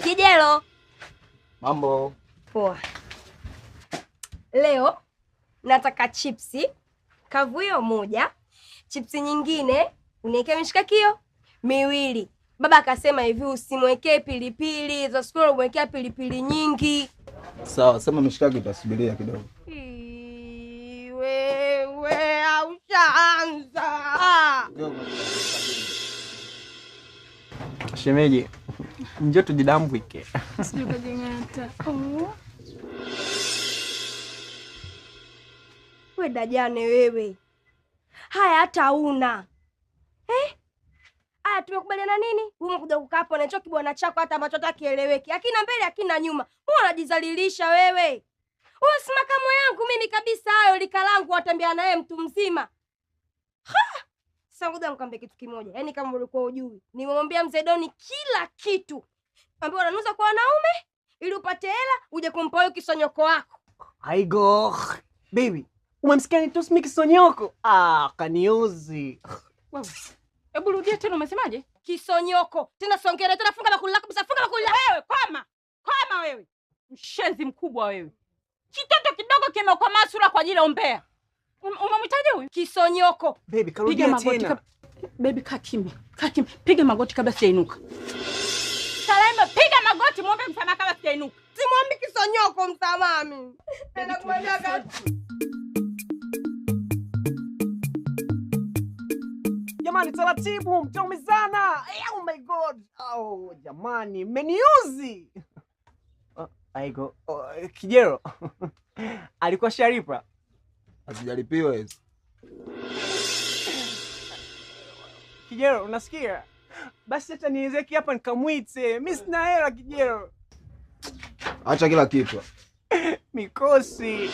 Kijelo. Mambo. Poa. Leo nataka chipsi kavuyo moja, chipsi nyingine uniwekee mishikakio miwili. Baba akasema hivi usimwekee pilipili, za skoro mwekea pilipili nyingi. Sawa, sema mishikaki utasubiria kidogo. Wewe aushaanza. Shemeji, njoo tujidambwike. Sio kujingata. We dajane wewe. Haya hata una. Haya tumekubaliana nini? Wewe umekuja kukaa hapo na hicho kibwana chako hata ambacho hatakieleweki. Hakina mbele, hakina nyuma. Wewe unajizalilisha wewe. Wewe si makamo yangu mimi kabisa, hayo lika langu watembea naye mtu mzima. Sasa ngoja nikwambie kitu kimoja. Yaani kama ulikuwa hujui, nimemwambia mzee Doni kila kitu. Ambao unanuza kwa wanaume ili upate hela uje kumpa huyo kisonyoko wako. Aigo. Baby, umemsikia ni tusmi kisonyoko? Kaniuzi. Wewe. Hebu rudia tena umesemaje? Kisonyoko. Tena songera tena funga bakuli lako kabisa, funga bakuli lako. Wewe koma. Koma wewe. Mshenzi mkubwa wewe. Kitoto kidogo kimekomaa sura kwa ajili ya umbea. Umemwitaje huyu? Kisonyoko. Baby, karudia tena. Baby kaa kimya. Kaa kimya. Piga magoti kabla sijainuka. Salama, piga magoti muombe msamaha kabla sijainuka. Simwombi kisonyoko msamaha mimi. Tena kumwambia Jamani, taratibu, mtaumizana. Oh my God. Oh, jamani, mmeniuzi. Aigo, Kijero. Alikuwa sharipa. Asijalipiwa hizo. Kijero, unasikia? Basi hata niwezeki hapa nikamwite. Mimi sina hela Kijero. Acha kila kitu. Mikosi.